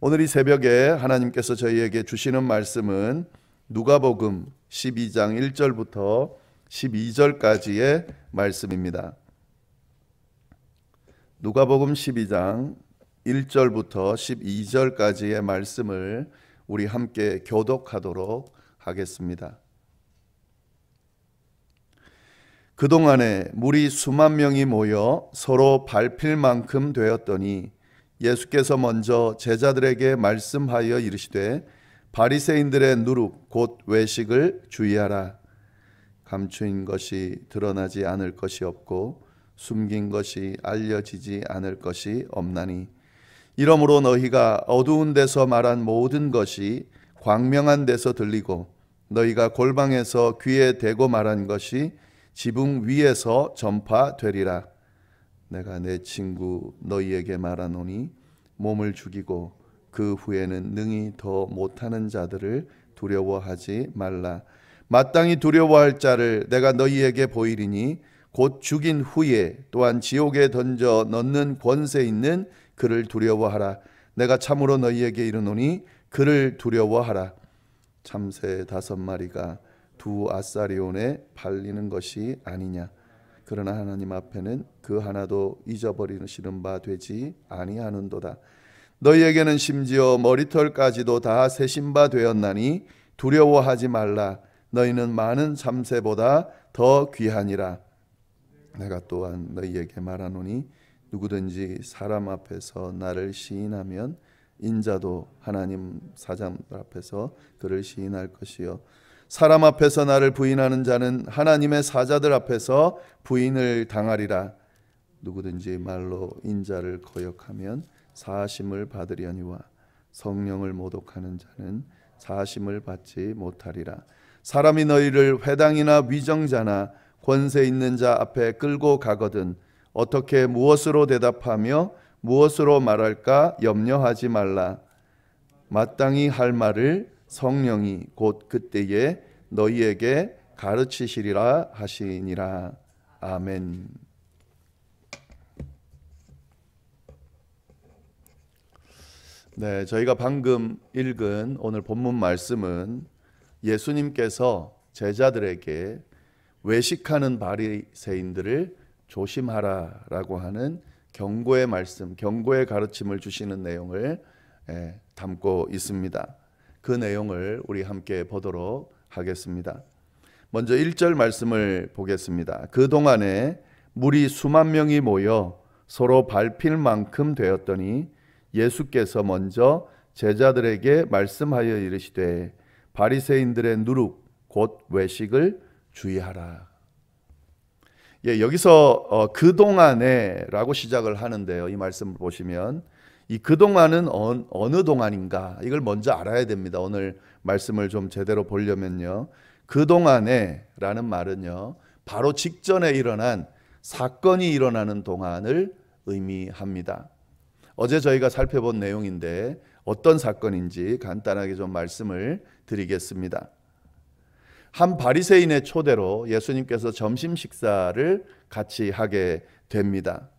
오늘 이 새벽에 하나님께서 저희에게 주시는 말씀은 누가복음 12장 1절부터 12절까지의 말씀입니다. 누가복음 12장 1절부터 12절까지의 말씀을 우리 함께 교독하도록 하겠습니다. 그동안에 무리 수만 명이 모여 서로 밟힐 만큼 되었더니 예수께서 먼저 제자들에게 말씀하여 이르시되 바리새인들의 누룩 곧 외식을 주의하라. 감추인 것이 드러나지 않을 것이 없고 숨긴 것이 알려지지 않을 것이 없나니 이러므로 너희가 어두운 데서 말한 모든 것이 광명한 데서 들리고 너희가 골방에서 귀에 대고 말한 것이 지붕 위에서 전파되리라. 내가 내 친구 너희에게 말하노니 몸을 죽이고 그 후에는 능히 더 못하는 자들을 두려워하지 말라. 마땅히 두려워할 자를 내가 너희에게 보이리니 곧 죽인 후에 또한 지옥에 던져 넣는 권세 있는 그를 두려워하라. 내가 참으로 너희에게 이르노니 그를 두려워하라. 참새 5마리가 두 아사리온에 팔리는 것이 아니냐. 그러나 하나님 앞에는 그 하나도 잊어버리시는 바 되지 아니하는도다. 너희에게는 심지어 머리털까지도 다 세신 바 되었나니 두려워하지 말라. 너희는 많은 참새보다 더 귀하니라. 내가 또한 너희에게 말하노니 누구든지 사람 앞에서 나를 시인하면 인자도 하나님 사람 앞에서 그를 시인할 것이요 사람 앞에서 나를 부인하는 자는 하나님의 사자들 앞에서 부인을 당하리라. 누구든지 말로 인자를 거역하면 사하심을 받으려니와 성령을 모독하는 자는 사하심을 받지 못하리라. 사람이 너희를 회당이나 위정자나 권세 있는 자 앞에 끌고 가거든 어떻게 무엇으로 대답하며 무엇으로 말할까 염려하지 말라. 마땅히 할 말을 성령이 곧 그때에 너희에게 가르치시리라 하시니라. 아멘. 네, 저희가 방금 읽은 오늘 본문 말씀은 예수님께서 제자들에게 외식하는 바리새인들을 조심하라라고 하는 경고의 말씀, 경고의 가르침을 주시는 내용을 담고 있습니다. 그 내용을 우리 함께 보도록 하겠습니다. 먼저 1절 말씀을 보겠습니다. 그동안에 무리 수만 명이 모여 서로 밟힐 만큼 되었더니 예수께서 먼저 제자들에게 말씀하여 이르시되 바리새인들의 누룩 곧 외식을 주의하라. 여기서 그동안에 라고 시작을 하는데요. 이 말씀을 보시면 이 그동안은 어느 동안인가 이걸 먼저 알아야 됩니다. 오늘 말씀을 좀 제대로 보려면요. 그동안에 라는 말은요. 바로 직전에 일어난 사건이 일어나는 동안을 의미합니다. 어제 저희가 살펴본 내용인데 어떤 사건인지 간단하게 좀 말씀을 드리겠습니다. 한 바리새인의 초대로 예수님께서 점심 식사를 같이 하게 됩니다.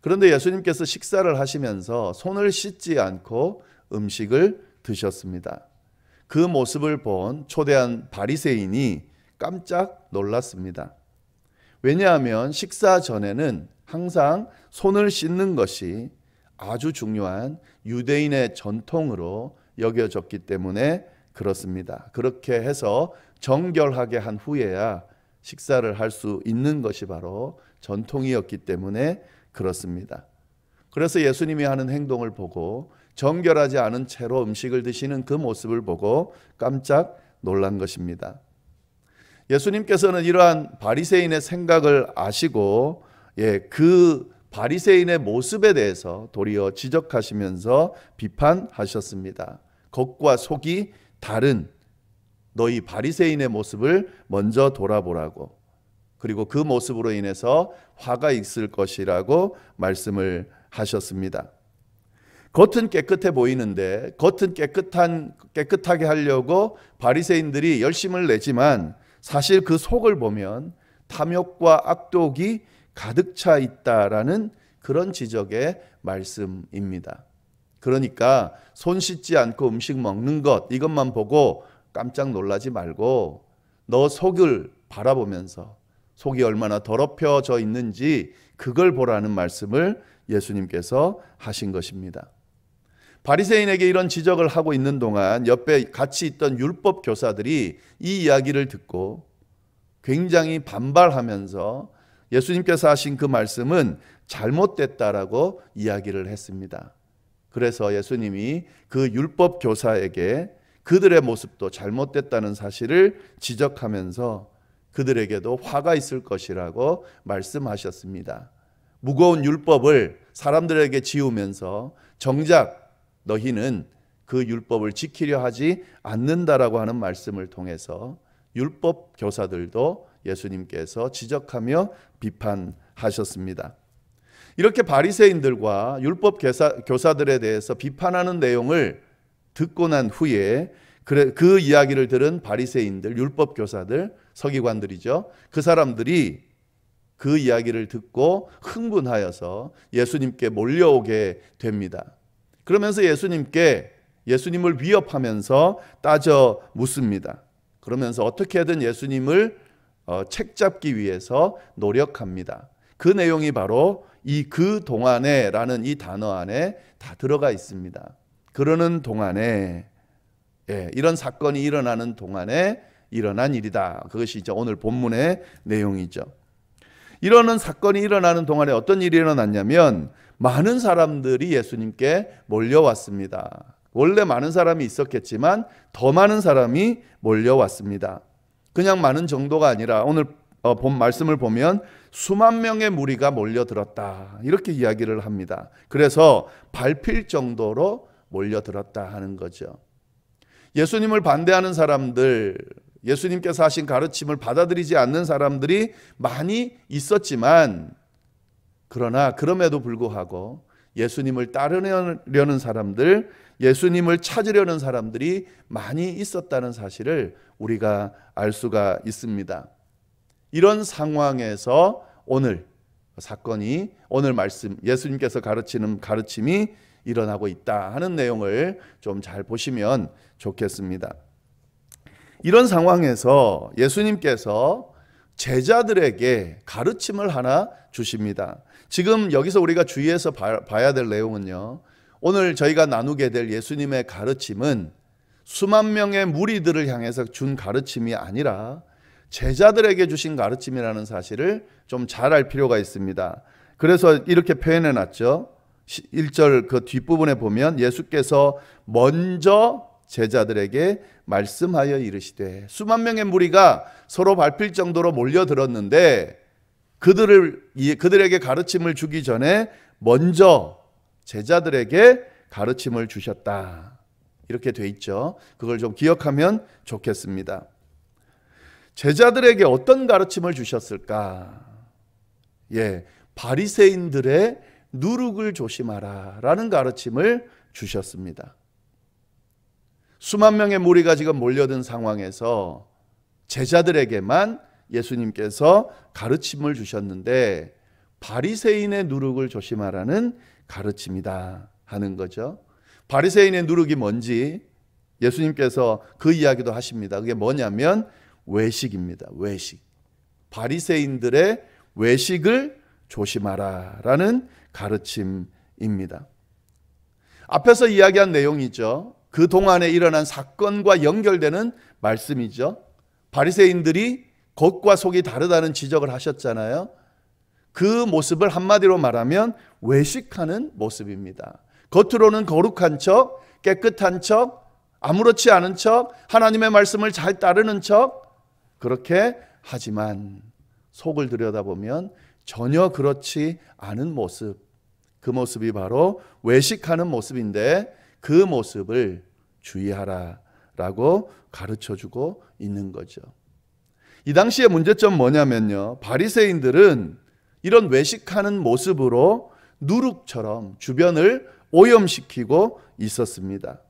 그런데 예수님께서 식사를 하시면서 손을 씻지 않고 음식을 드셨습니다. 그 모습을 본 초대한 바리새인이 깜짝 놀랐습니다. 왜냐하면 식사 전에는 항상 손을 씻는 것이 아주 중요한 유대인의 전통으로 여겨졌기 때문에 그렇습니다. 그렇게 해서 정결하게 한 후에야 식사를 할 수 있는 것이 바로 전통이었기 때문에 그렇습니다. 그래서 예수님이 하는 행동을 보고 정결하지 않은 채로 음식을 드시는 그 모습을 보고 깜짝 놀란 것입니다. 예수님께서는 이러한 바리새인의 생각을 아시고 그 바리새인의 모습에 대해서 도리어 지적하시면서 비판하셨습니다. 겉과 속이 다른 너희 바리새인의 모습을 먼저 돌아보라고, 그리고 그 모습으로 인해서 화가 있을 것이라고 말씀을 하셨습니다. 겉은 깨끗해 보이는데 겉은 깨끗하게 하려고 바리새인들이 열심을 내지만 사실 그 속을 보면 탐욕과 악독이 가득 차 있다라는 그런 지적의 말씀입니다. 그러니까 손 씻지 않고 음식 먹는 것, 이것만 보고 깜짝 놀라지 말고 너 속을 바라보면서 속이 얼마나 더럽혀져 있는지 그걸 보라는 말씀을 예수님께서 하신 것입니다. 바리새인에게 이런 지적을 하고 있는 동안 옆에 같이 있던 율법 교사들이 이 이야기를 듣고 굉장히 반발하면서 예수님께서 하신 그 말씀은 잘못됐다라고 이야기를 했습니다. 그래서 예수님이 그 율법 교사에게 그들의 모습도 잘못됐다는 사실을 지적하면서 그들에게도 화가 있을 것이라고 말씀하셨습니다. 무거운 율법을 사람들에게 지우면서 정작 너희는 그 율법을 지키려 하지 않는다라고 하는 말씀을 통해서 율법 교사들도 예수님께서 지적하며 비판하셨습니다. 이렇게 바리새인들과 율법 교사들에 대해서 비판하는 내용을 듣고 난 후에 그 이야기를 들은 바리새인들, 율법 교사들, 서기관들이죠. 그 사람들이 그 이야기를 듣고 흥분하여서 예수님께 몰려오게 됩니다. 그러면서 예수님을 위협하면서 따져 묻습니다. 그러면서 어떻게든 예수님을 책잡기 위해서 노력합니다. 그 내용이 바로 이 그 동안에라는 이 단어 안에 다 들어가 있습니다. 그러는 동안에, 이런 사건이 일어나는 동안에 일어난 일이다. 그것이 이제 오늘 본문의 내용이죠. 이러는 사건이 일어나는 동안에 어떤 일이 일어났냐면 많은 사람들이 예수님께 몰려왔습니다. 원래 많은 사람이 있었겠지만 더 많은 사람이 몰려왔습니다. 그냥 많은 정도가 아니라 오늘 본 말씀을 보면 수만 명의 무리가 몰려들었다, 이렇게 이야기를 합니다. 그래서 밟힐 정도로 몰려들었다 하는 거죠. 예수님을 반대하는 사람들, 예수님께서 하신 가르침을 받아들이지 않는 사람들이 많이 있었지만, 그러나 그럼에도 불구하고 예수님을 따르려는 사람들, 예수님을 찾으려는 사람들이 많이 있었다는 사실을 우리가 알 수가 있습니다. 이런 상황에서 오늘 사건이, 오늘 말씀, 예수님께서 가르치는 가르침이 일어나고 있다 하는 내용을 좀 잘 보시면 좋겠습니다. 이런 상황에서 예수님께서 제자들에게 가르침을 하나 주십니다. 지금 여기서 우리가 주의해서 봐야 될 내용은요, 오늘 저희가 나누게 될 예수님의 가르침은 수만 명의 무리들을 향해서 준 가르침이 아니라 제자들에게 주신 가르침이라는 사실을 좀 잘 알 필요가 있습니다. 그래서 이렇게 표현해 놨죠. 1절 그 뒷부분에 보면 예수께서 먼저 제자들에게 말씀하여 이르시되, 수만 명의 무리가 서로 밟힐 정도로 몰려들었는데 그들에게 가르침을 주기 전에 먼저 제자들에게 가르침을 주셨다, 이렇게 돼 있죠. 그걸 좀 기억하면 좋겠습니다. 제자들에게 어떤 가르침을 주셨을까? 바리새인들의 누룩을 조심하라 라는 가르침을 주셨습니다. 수만 명의 무리가 지금 몰려든 상황에서 제자들에게만 예수님께서 가르침을 주셨는데 바리새인의 누룩을 조심하라는 가르침이다 하는 거죠. 바리새인의 누룩이 뭔지 예수님께서 그 이야기도 하십니다. 그게 뭐냐면 외식입니다. 외식. 바리새인들의 외식을 조심하라 라는 가르침입니다. 앞에서 이야기한 내용이죠. 그 동안에 일어난 사건과 연결되는 말씀이죠. 바리새인들이 겉과 속이 다르다는 지적을 하셨잖아요. 그 모습을 한마디로 말하면 외식하는 모습입니다. 겉으로는 거룩한 척, 깨끗한 척, 아무렇지 않은 척, 하나님의 말씀을 잘 따르는 척, 그렇게 하지만 속을 들여다보면 전혀 그렇지 않은 모습, 그 모습이 바로 외식하는 모습인데 그 모습을 주의하라라고 가르쳐주고 있는 거죠. 이 당시의 문제점 뭐냐면요, 바리새인들은 이런 외식하는 모습으로 누룩처럼 주변을 오염시키고 있었습니다.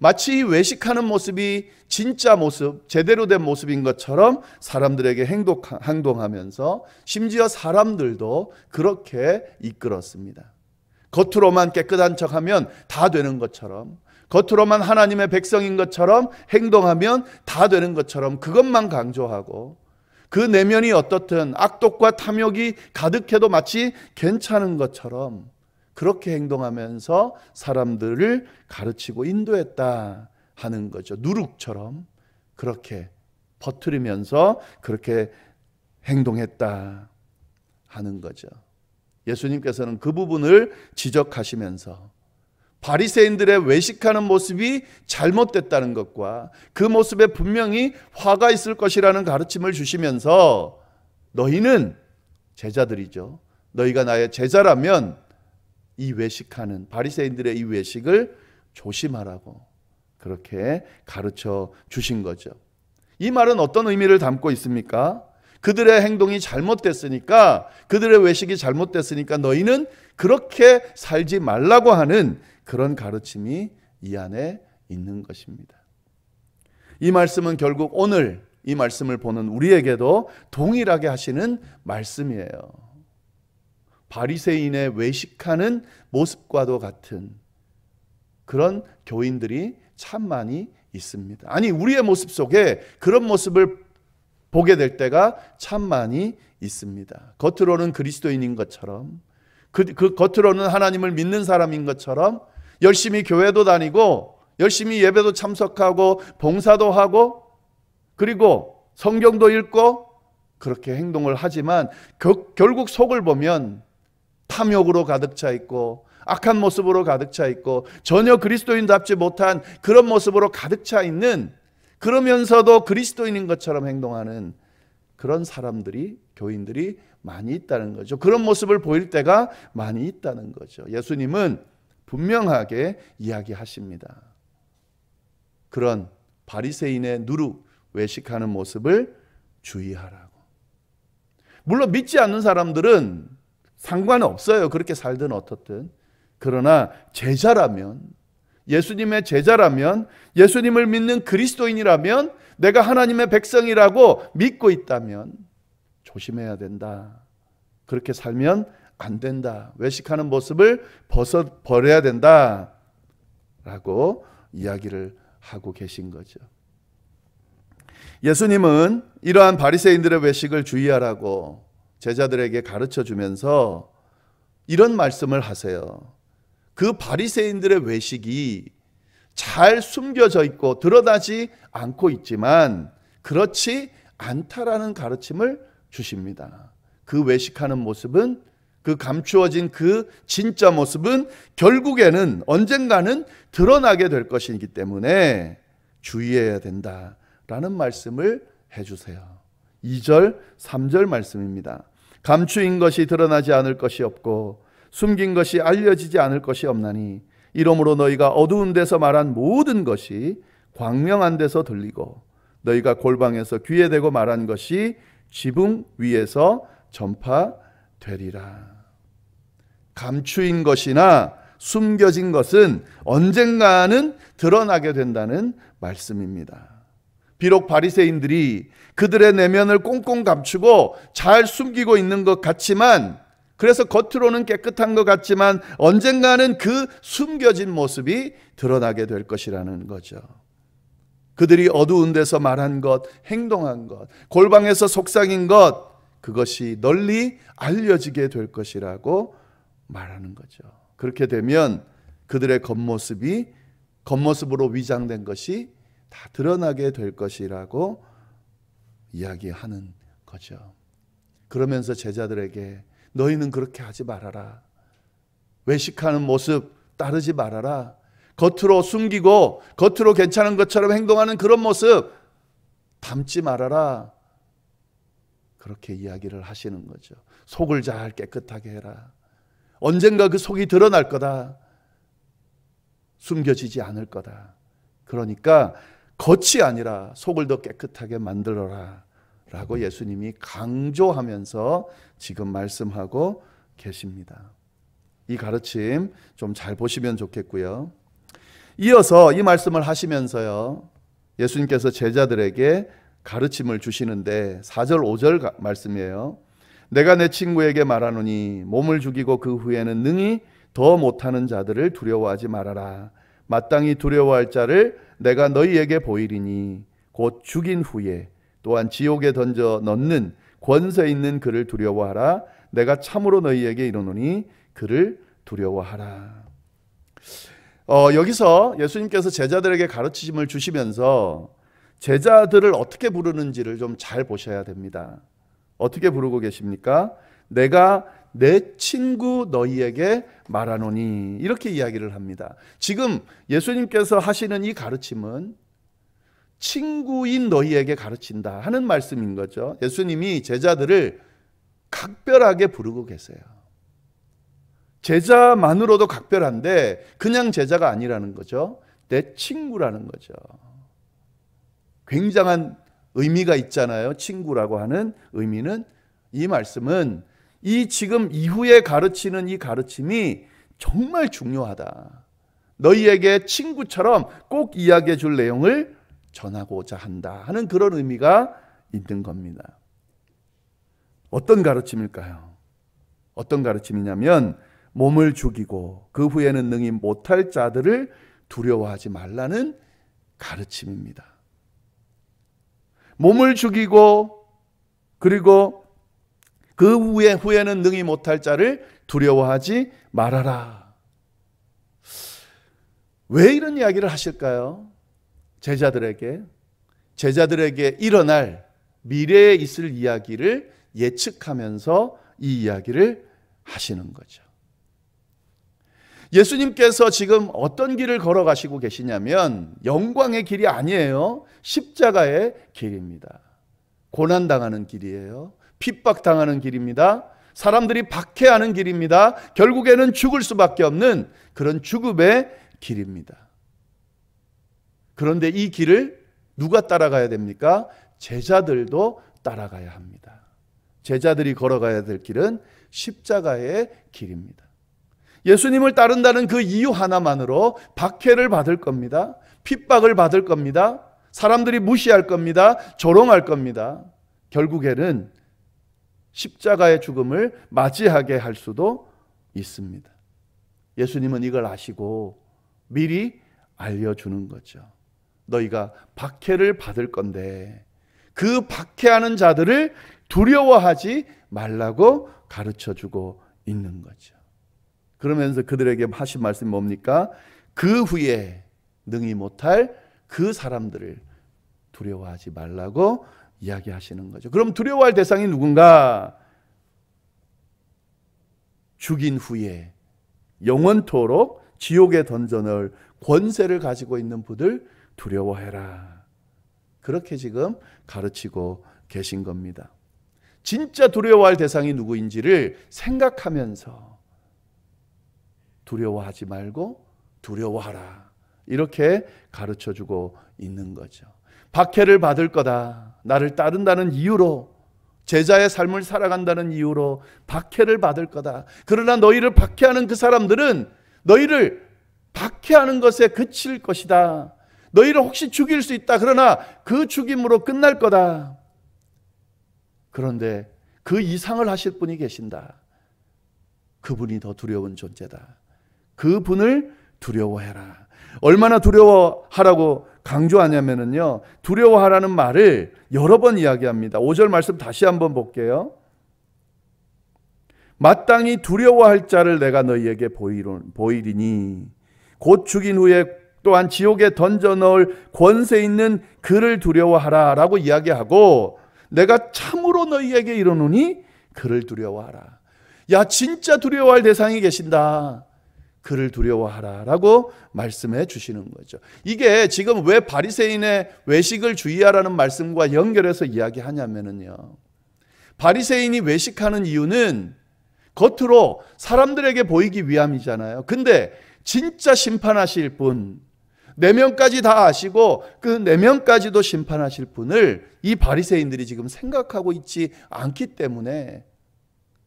마치 외식하는 모습이 진짜 모습, 제대로 된 모습인 것처럼 사람들에게 행동하면서 심지어 사람들도 그렇게 이끌었습니다. 겉으로만 깨끗한 척하면 다 되는 것처럼, 겉으로만 하나님의 백성인 것처럼 행동하면 다 되는 것처럼 그것만 강조하고, 그 내면이 어떻든 악독과 탐욕이 가득해도 마치 괜찮은 것처럼 그렇게 행동하면서 사람들을 가르치고 인도했다 하는 거죠. 누룩처럼 그렇게 퍼뜨리면서 그렇게 행동했다 하는 거죠. 예수님께서는 그 부분을 지적하시면서 바리새인들의 외식하는 모습이 잘못됐다는 것과 그 모습에 분명히 화가 있을 것이라는 가르침을 주시면서, 너희는 제자들이죠. 너희가 나의 제자라면 이 외식하는 바리새인들의 이 외식을 조심하라고 그렇게 가르쳐 주신 거죠. 이 말은 어떤 의미를 담고 있습니까? 그들의 행동이 잘못됐으니까, 그들의 외식이 잘못됐으니까 너희는 그렇게 살지 말라고 하는 그런 가르침이 이 안에 있는 것입니다. 이 말씀은 결국 오늘 이 말씀을 보는 우리에게도 동일하게 하시는 말씀이에요. 바리새인의 외식하는 모습과도 같은 그런 교인들이 참 많이 있습니다. 아니, 우리의 모습 속에 그런 모습을 보게 될 때가 참 많이 있습니다. 겉으로는 그리스도인인 것처럼, 그 겉으로는 하나님을 믿는 사람인 것처럼 열심히 교회도 다니고 열심히 예배도 참석하고 봉사도 하고 그리고 성경도 읽고 그렇게 행동을 하지만 결국 속을 보면 탐욕으로 가득 차 있고 악한 모습으로 가득 차 있고 전혀 그리스도인답지 못한 그런 모습으로 가득 차 있는, 그러면서도 그리스도인인 것처럼 행동하는 그런 사람들이, 교인들이 많이 있다는 거죠. 그런 모습을 보일 때가 많이 있다는 거죠. 예수님은 분명하게 이야기하십니다. 그런 바리새인의 누룩 외식하는 모습을 주의하라고. 물론 믿지 않는 사람들은 상관없어요. 그렇게 살든 어떻든. 그러나 제자라면, 예수님의 제자라면, 예수님을 믿는 그리스도인이라면, 내가 하나님의 백성이라고 믿고 있다면 조심해야 된다. 그렇게 살면 안 된다. 외식하는 모습을 버려야 된다 라고 이야기를 하고 계신 거죠. 예수님은 이러한 바리새인들의 외식을 주의하라고 제자들에게 가르쳐 주면서 이런 말씀을 하세요. 그 바리새인들의 외식이 잘 숨겨져 있고 드러나지 않고 있지만 그렇지 않다라는 가르침을 주십니다. 그 외식하는 모습은, 그 감추어진 그 진짜 모습은 결국에는 언젠가는 드러나게 될 것이기 때문에 주의해야 된다라는 말씀을 해주세요. 2절, 3절 말씀입니다. 감추인 것이 드러나지 않을 것이 없고 숨긴 것이 알려지지 않을 것이 없나니 이러므로 너희가 어두운 데서 말한 모든 것이 광명한 데서 들리고 너희가 골방에서 귀에 대고 말한 것이 지붕 위에서 전파되리라. 감추인 것이나 숨겨진 것은 언젠가는 드러나게 된다는 말씀입니다. 비록 바리새인들이 그들의 내면을 꽁꽁 감추고 잘 숨기고 있는 것 같지만, 그래서 겉으로는 깨끗한 것 같지만 언젠가는 그 숨겨진 모습이 드러나게 될 것이라는 거죠. 그들이 어두운 데서 말한 것, 행동한 것, 골방에서 속삭인 것, 그것이 널리 알려지게 될 것이라고 말하는 거죠. 그렇게 되면 그들의 겉모습으로 위장된 것이 다 드러나게 될 것이라고 이야기하는 거죠. 그러면서 제자들에게 너희는 그렇게 하지 말아라. 외식하는 모습 따르지 말아라. 겉으로 숨기고 겉으로 괜찮은 것처럼 행동하는 그런 모습 담지 말아라. 그렇게 이야기를 하시는 거죠. 속을 잘 깨끗하게 해라. 언젠가 그 속이 드러날 거다. 숨겨지지 않을 거다. 그러니까 겉이 아니라 속을 더 깨끗하게 만들어라 라고 예수님이 강조하면서 지금 말씀하고 계십니다. 이 가르침 좀 잘 보시면 좋겠고요. 이어서 이 말씀을 하시면서요, 예수님께서 제자들에게 가르침을 주시는데 4절 5절 말씀이에요. 내가 내 친구에게 말하노니 몸을 죽이고 그 후에는 능히 더 못하는 자들을 두려워하지 말아라. 마땅히 두려워할 자를 내가 너희에게 보이리니 곧 죽인 후에 또한 지옥에 던져 넣는 권세 있는 그를 두려워하라. 내가 참으로 너희에게 이르노니 그를 두려워하라. 여기서 예수님께서 제자들에게 가르치심을 주시면서 제자들을 어떻게 부르는지를 좀 잘 보셔야 됩니다. 어떻게 부르고 계십니까? 내가 내 친구 너희에게 말하노니, 이렇게 이야기를 합니다. 지금 예수님께서 하시는 이 가르침은 친구인 너희에게 가르친다 하는 말씀인 거죠. 예수님이 제자들을 각별하게 부르고 계세요. 제자만으로도 각별한데 그냥 제자가 아니라는 거죠. 내 친구라는 거죠. 굉장한 의미가 있잖아요. 친구라고 하는 의미는, 이 말씀은 이 지금 이후에 가르치는 이 가르침이 정말 중요하다. 너희에게 친구처럼 꼭 이야기해 줄 내용을 전하고자 한다 하는 그런 의미가 있는 겁니다. 어떤 가르침일까요? 어떤 가르침이냐면 몸을 죽이고 그 후에는 능히 못할 자들을 두려워하지 말라는 가르침입니다. 몸을 죽이고 그리고 그 후에는 능히 못할 자를 두려워하지 말아라. 왜 이런 이야기를 하실까요? 제자들에게 일어날 미래에 있을 이야기를 예측하면서 이 이야기를 하시는 거죠. 예수님께서 지금 어떤 길을 걸어가시고 계시냐면 영광의 길이 아니에요. 십자가의 길입니다. 고난당하는 길이에요. 핍박당하는 길입니다. 사람들이 박해하는 길입니다. 결국에는 죽을 수밖에 없는 그런 죽음의 길입니다. 그런데 이 길을 누가 따라가야 됩니까? 제자들도 따라가야 합니다. 제자들이 걸어가야 될 길은 십자가의 길입니다. 예수님을 따른다는 그 이유 하나만으로 박해를 받을 겁니다. 핍박을 받을 겁니다. 사람들이 무시할 겁니다. 조롱할 겁니다. 결국에는 십자가의 죽음을 맞이하게 할 수도 있습니다. 예수님은 이걸 아시고 미리 알려주는 거죠. 너희가 박해를 받을 건데 그 박해하는 자들을 두려워하지 말라고 가르쳐주고 있는 거죠. 그러면서 그들에게 하신 말씀이 뭡니까? 그 후에 능히 못할 그 사람들을 두려워하지 말라고 이야기하시는 거죠. 그럼 두려워할 대상이 누군가? 죽인 후에 영원토록 지옥에 던져넣을 권세를 가지고 있는 분들 두려워해라. 그렇게 지금 가르치고 계신 겁니다. 진짜 두려워할 대상이 누구인지를 생각하면서 두려워하지 말고 두려워하라. 이렇게 가르쳐주고 있는 거죠. 박해를 받을 거다. 나를 따른다는 이유로, 제자의 삶을 살아간다는 이유로 박해를 받을 거다. 그러나 너희를 박해하는 그 사람들은 너희를 박해하는 것에 그칠 것이다. 너희를 혹시 죽일 수 있다. 그러나 그 죽임으로 끝날 거다. 그런데 그 이상을 하실 분이 계신다. 그분이 더 두려운 존재다. 그분을 두려워해라. 얼마나 두려워하라고 강조하냐면요, 두려워하라는 말을 여러 번 이야기합니다. 5절 말씀 다시 한번 볼게요. 마땅히 두려워할 자를 내가 너희에게 보이리니 곧 죽인 후에 또한 지옥에 던져 넣을 권세 있는 그를 두려워하라 라고 이야기하고, 내가 참으로 너희에게 이르노니 그를 두려워하라. 야, 진짜 두려워할 대상이 계신다. 그를 두려워하라 라고 말씀해 주시는 거죠. 이게 지금 왜 바리새인의 외식을 주의하라는 말씀과 연결해서 이야기하냐면요, 바리새인이 외식하는 이유는 겉으로 사람들에게 보이기 위함이잖아요. 근데 진짜 심판하실 분, 내면까지 다 아시고 그 내면까지도 심판하실 분을 이 바리새인들이 지금 생각하고 있지 않기 때문에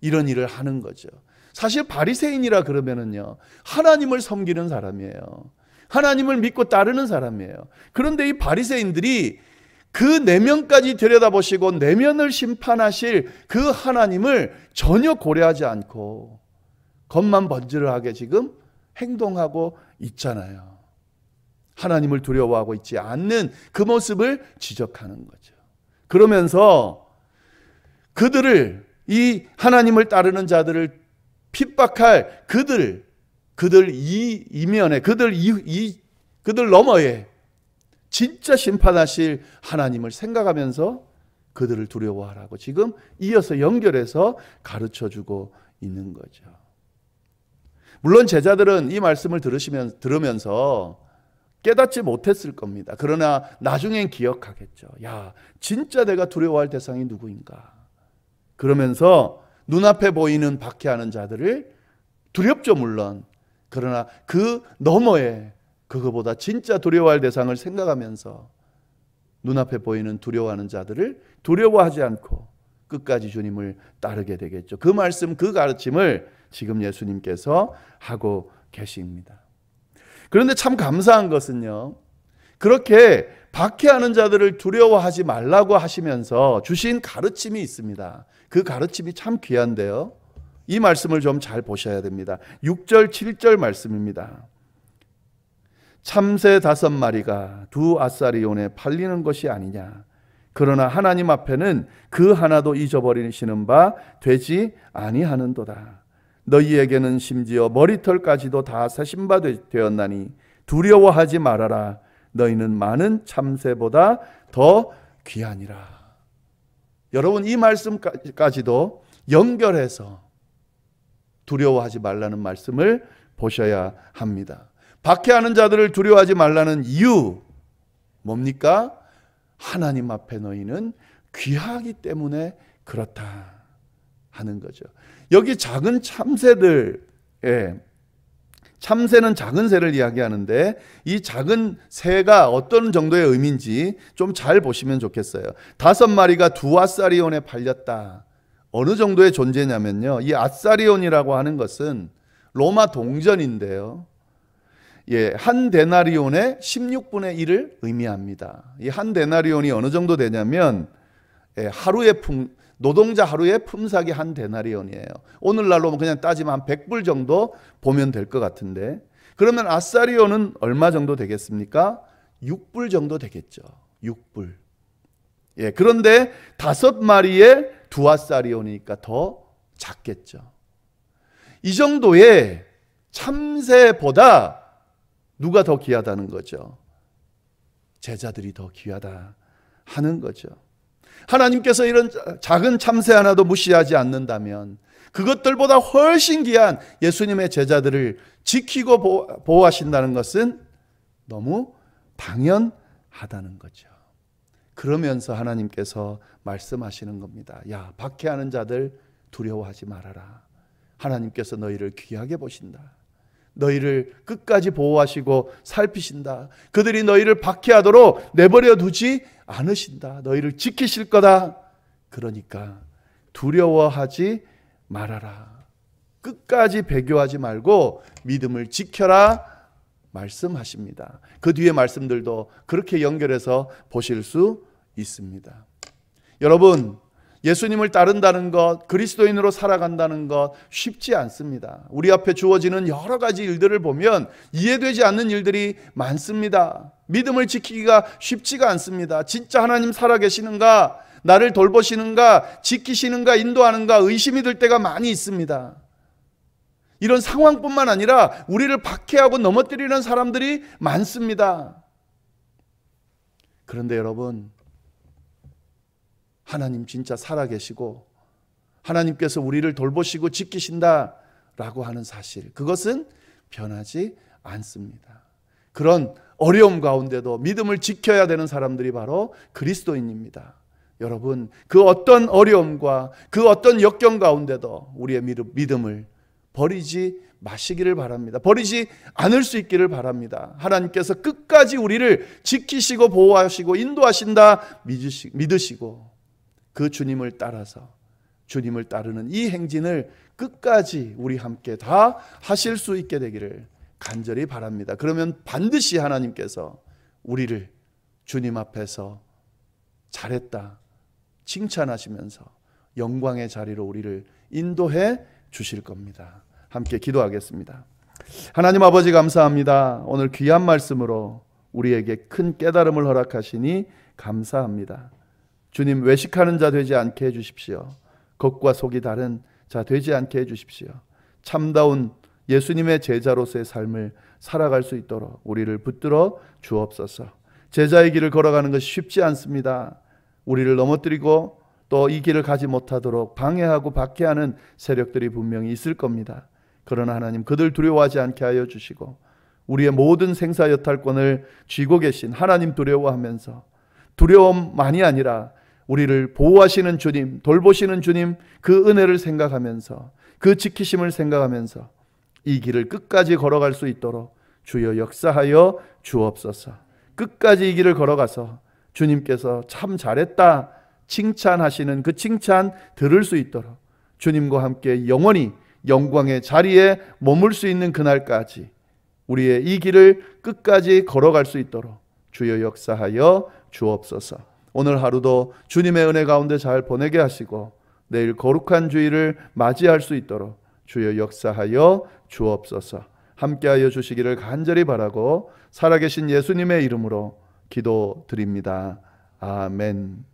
이런 일을 하는 거죠. 사실 바리새인이라 그러면은요, 하나님을 섬기는 사람이에요. 하나님을 믿고 따르는 사람이에요. 그런데 이 바리새인들이 그 내면까지 들여다보시고 내면을 심판하실 그 하나님을 전혀 고려하지 않고 겉만 번지르하게 지금 행동하고 있잖아요. 하나님을 두려워하고 있지 않는 그 모습을 지적하는 거죠. 그러면서 그들을, 이 하나님을 따르는 자들을 핍박할 그들 이면에, 그들 너머에 진짜 심판하실 하나님을 생각하면서 그들을 두려워하라고 지금 이어서 연결해서 가르쳐주고 있는 거죠. 물론 제자들은 이 말씀을 들으면서 깨닫지 못했을 겁니다. 그러나 나중엔 기억하겠죠. 야, 진짜 내가 두려워할 대상이 누구인가? 그러면서 눈앞에 보이는 박해하는 자들을 두렵죠, 물론. 그러나 그 너머에 그거보다 진짜 두려워할 대상을 생각하면서 눈앞에 보이는 두려워하는 자들을 두려워하지 않고 끝까지 주님을 따르게 되겠죠. 그 말씀, 그 가르침을 지금 예수님께서 하고 계십니다. 그런데 참 감사한 것은요, 그렇게 박해하는 자들을 두려워하지 말라고 하시면서 주신 가르침이 있습니다. 그 가르침이 참 귀한데요, 이 말씀을 좀 잘 보셔야 됩니다. 6절 7절 말씀입니다. 참새 5마리가 두 아사리온에 팔리는 것이 아니냐. 그러나 하나님 앞에는 그 하나도 잊어버리시는 바 되지 아니하는도다. 너희에게는 심지어 머리털까지도 다 세신 바 되었나니 두려워하지 말아라. 너희는 많은 참새보다 더 귀하니라. 여러분, 이 말씀까지도 연결해서 두려워하지 말라는 말씀을 보셔야 합니다. 박해하는 자들을 두려워하지 말라는 이유 뭡니까? 하나님 앞에 너희는 귀하기 때문에 그렇다 하는 거죠. 여기 작은 참새들, 참새는 작은 새를 이야기하는데 이 작은 새가 어떤 정도의 의미인지 좀 잘 보시면 좋겠어요. 5마리가 두 아사리온에 팔렸다. 어느 정도의 존재냐면요, 이 아사리온이라고 하는 것은 로마 동전인데요, 한 데나리온의 16분의 1을 의미합니다. 이 한 데나리온이 어느 정도 되냐면 노동자 하루의 품삯이 한 데나리온이에요. 오늘날로 그냥 따지면 한 100불 정도 보면 될 것 같은데, 그러면 아사리온은 얼마 정도 되겠습니까? 6불 정도 되겠죠. 6불. 그런데 5마리의 두 아사리온이니까 더 작겠죠. 이 정도의 참새보다 누가 더 귀하다는 거죠? 제자들이 더 귀하다 하는 거죠. 하나님께서 이런 작은 참새 하나도 무시하지 않는다면 그것들보다 훨씬 귀한 예수님의 제자들을 지키고 보호하신다는 것은 너무 당연하다는 거죠. 그러면서 하나님께서 말씀하시는 겁니다. 야, 박해하는 자들 두려워하지 말아라. 하나님께서 너희를 귀하게 보신다. 너희를 끝까지 보호하시고 살피신다. 그들이 너희를 박해하도록 내버려 두지 않으신다. 너희를 지키실 거다. 그러니까 두려워하지 말아라. 끝까지 배교하지 말고 믿음을 지켜라 말씀하십니다. 그 뒤에 말씀들도 그렇게 연결해서 보실 수 있습니다. 여러분, 예수님을 따른다는 것, 그리스도인으로 살아간다는 것 쉽지 않습니다. 우리 앞에 주어지는 여러 가지 일들을 보면 이해되지 않는 일들이 많습니다. 믿음을 지키기가 쉽지가 않습니다. 진짜 하나님 살아계시는가, 나를 돌보시는가, 지키시는가, 인도하는가 의심이 들 때가 많이 있습니다. 이런 상황뿐만 아니라 우리를 박해하고 넘어뜨리는 사람들이 많습니다. 그런데 여러분, 하나님 진짜 살아계시고 하나님께서 우리를 돌보시고 지키신다라고 하는 사실, 그것은 변하지 않습니다. 그런 어려움 가운데도 믿음을 지켜야 되는 사람들이 바로 그리스도인입니다. 여러분, 그 어떤 어려움과 그 어떤 역경 가운데도 우리의 믿음을 버리지 마시기를 바랍니다. 버리지 않을 수 있기를 바랍니다. 하나님께서 끝까지 우리를 지키시고 보호하시고 인도하신다 믿으시고 그 주님을 따라서 주님을 따르는 이 행진을 끝까지 우리 함께 다 하실 수 있게 되기를 간절히 바랍니다. 그러면 반드시 하나님께서 우리를 주님 앞에서 잘했다 칭찬하시면서 영광의 자리로 우리를 인도해 주실 겁니다. 함께 기도하겠습니다. 하나님 아버지 감사합니다. 오늘 귀한 말씀으로 우리에게 큰 깨달음을 허락하시니 감사합니다. 주님, 외식하는 자 되지 않게 해주십시오. 겉과 속이 다른 자 되지 않게 해주십시오. 참다운 예수님의 제자로서의 삶을 살아갈 수 있도록 우리를 붙들어 주옵소서. 제자의 길을 걸어가는 것이 쉽지 않습니다. 우리를 넘어뜨리고 또 이 길을 가지 못하도록 방해하고 박해하는 세력들이 분명히 있을 겁니다. 그러나 하나님, 그들 두려워하지 않게 하여 주시고 우리의 모든 생사 여탈권을 쥐고 계신 하나님 두려워하면서, 두려움만이 아니라 우리를 보호하시는 주님, 돌보시는 주님, 그 은혜를 생각하면서, 그 지키심을 생각하면서 이 길을 끝까지 걸어갈 수 있도록 주여 역사하여 주옵소서. 끝까지 이 길을 걸어가서 주님께서 참 잘했다 칭찬하시는 그 칭찬 들을 수 있도록 주님과 함께 영원히 영광의 자리에 머물 수 있는 그날까지 우리의 이 길을 끝까지 걸어갈 수 있도록 주여 역사하여 주옵소서. 오늘 하루도 주님의 은혜 가운데 잘 보내게 하시고 내일 거룩한 주일을 맞이할 수 있도록 주여 역사하여 주옵소서. 함께하여 주시기를 간절히 바라고 살아계신 예수님의 이름으로 기도드립니다. 아멘.